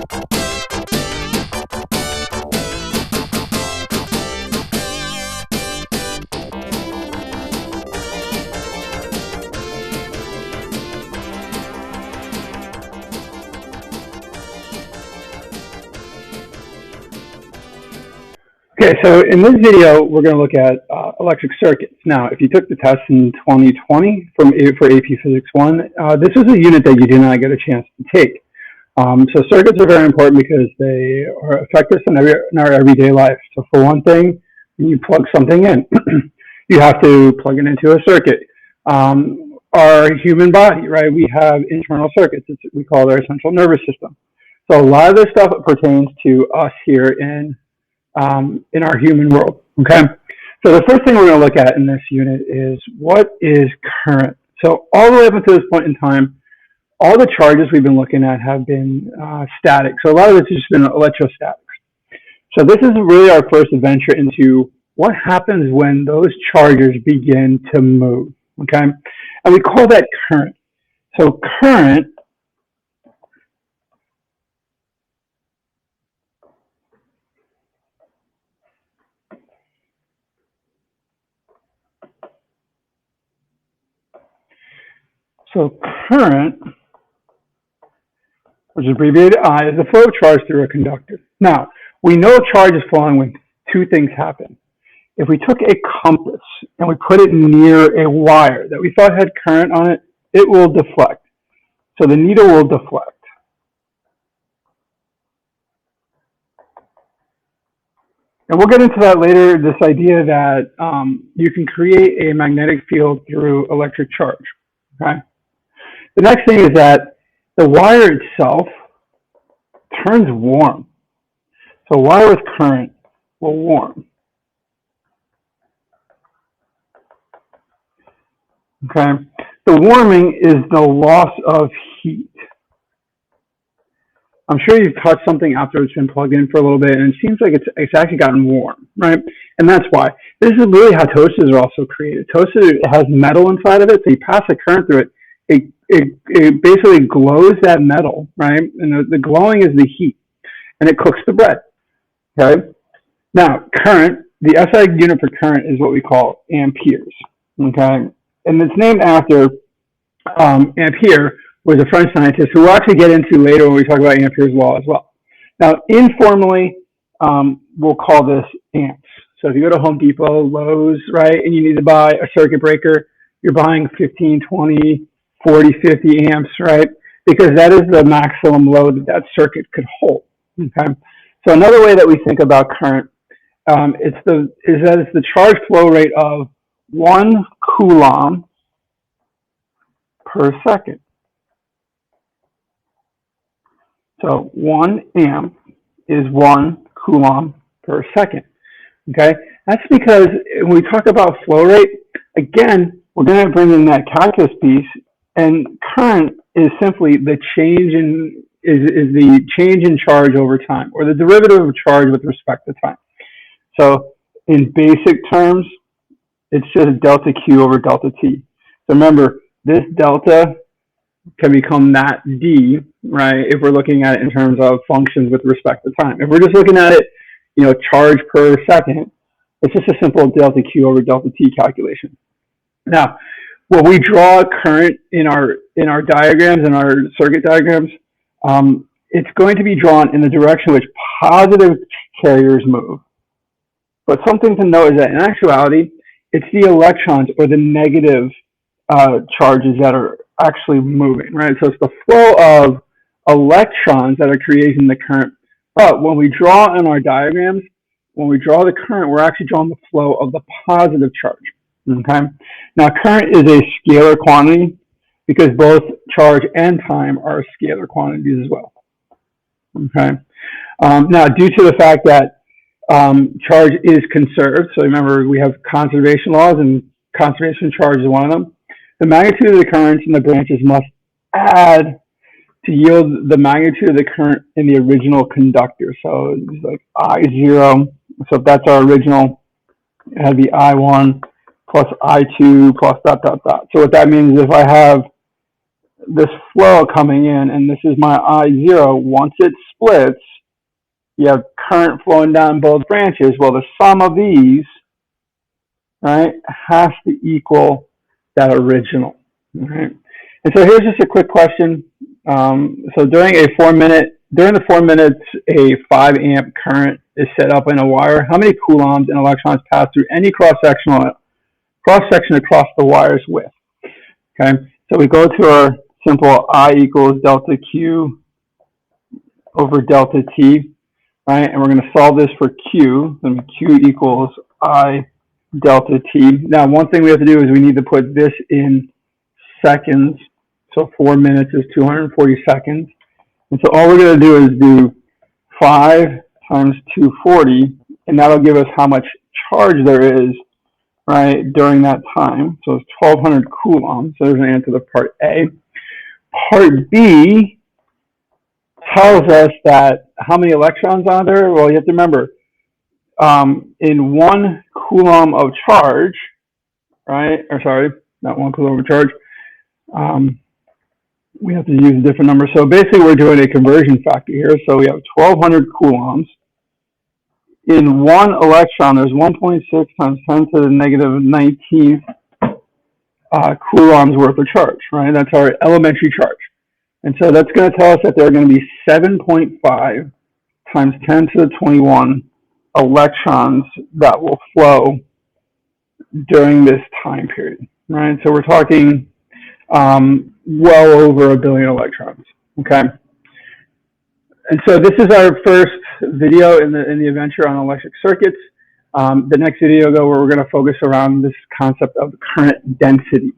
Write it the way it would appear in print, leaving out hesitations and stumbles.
Okay, so in this video, we're going to look at electric circuits. Now, if you took the test in 2020 for AP Physics 1, this is a unit that you did not get a chance to take. So circuits are very important because they affect us in our everyday life. So for one thing, when you plug something in, you have to plug it into a circuit. Our human body, right, we have internal circuits. We call it our central nervous system. So a lot of this stuff pertains to us here in our human world, okay? So the first thing we're going to look at in this unit is what is current. So all the way up until this point in time, all the charges we've been looking at have been static. So a lot of this has just been electrostatics. So this is really our first adventure into what happens when those charges begin to move, okay? And we call that current. So current which is abbreviated I, is the flow of charge through a conductor. Now, we know charge is flowing when two things happen. If we took a compass and we put it near a wire that we thought had current on it, it will deflect. So the needle will deflect. And we'll get into that later, this idea that you can create a magnetic field through electric charge, okay? The next thing is that the wire itself turns warm. So wire with current will warm. Okay. The warming is the loss of heat. I'm sure you've touched something after it's been plugged in for a little bit, and it seems like it's actually gotten warm, right? And that's why. This is really how toasters are also created. Toaster has metal inside of it, so you pass a current through it. It basically glows that metal, right? And the glowing is the heat, and it cooks the bread, okay? Now, current, the SI unit for current is what we call amperes, okay? And it's named after Ampere, was a French scientist who we'll actually get into later when we talk about Ampere's law as well. Now, informally, we'll call this amps. So if you go to Home Depot, Lowe's, right, and you need to buy a circuit breaker, you're buying 15, 20, 40, 50 amps, right? Because that is the maximum load that circuit could hold, okay? So another way that we think about current is that it's the charge flow rate of 1 coulomb per second. So 1 amp is 1 coulomb per second, okay? That's because when we talk about flow rate, again, we're going to bring in that calculus piece, and current is simply the change in the change in charge over time, or the derivative of charge with respect to time. So in basic terms, it's just delta Q over delta T. So remember, this delta can become that D, right, if we're looking at it in terms of functions with respect to time. If we're just looking at it, you know, charge per second, it's just a simple delta Q over delta T calculation. Now, when we draw current in our diagrams, in our circuit diagrams, it's going to be drawn in the direction which positive carriers move. But something to note is that in actuality, it's the electrons or the negative charges that are actually moving, right? So it's the flow of electrons that are creating the current. But when we draw in our diagrams, when we draw the current, we're actually drawing the flow of the positive charge, okay? Now, current is a scalar quantity because both charge and time are scalar quantities as well, okay? Now, due to the fact that charge is conserved, so remember we have conservation laws, and conservation charge is one of them. The magnitude of the currents in the branches must add to yield the magnitude of the current in the original conductor. So it's like I0. So if that's our original, it had be I1 plus I2 plus dot, dot, dot. So what that means is if I have this flow coming in, and this is my I0. Once it splits, you have current flowing down both branches. Well, the sum of these, right, has to equal that original. Right? And so here's just a quick question. So during the 4 minutes, a 5 amp current is set up in a wire. How many coulombs and electrons pass through any cross section across the wire's width? Okay, so we go to our simple I equals delta Q over delta T, right? And we're going to solve this for Q. Then Q equals I delta T. Now, one thing we have to do is we need to put this in seconds. So 4 minutes is 240 seconds. And so all we're going to do is do 5 times 240, and that'll give us how much charge there is, right, during that time. So it's 1,200 coulombs. So there's an answer to part A. Part B tells us that how many electrons are there? Well, you have to remember, in 1 coulomb of charge, right, or sorry, not 1 coulomb of charge, we have to use a different number. So basically we're doing a conversion factor here. So we have 1,200 coulombs. In 1 electron, there's 1.6 times 10 to the negative 19 coulombs worth of charge, right? That's our elementary charge. And so that's going to tell us that there are going to be 7.5 times 10 to the 21 electrons that will flow during this time period, right? So we're talking well over 1 billion electrons, okay? And so this is our first video in the adventure on electric circuits. The next video, though, where we're going to focus around this concept of current density.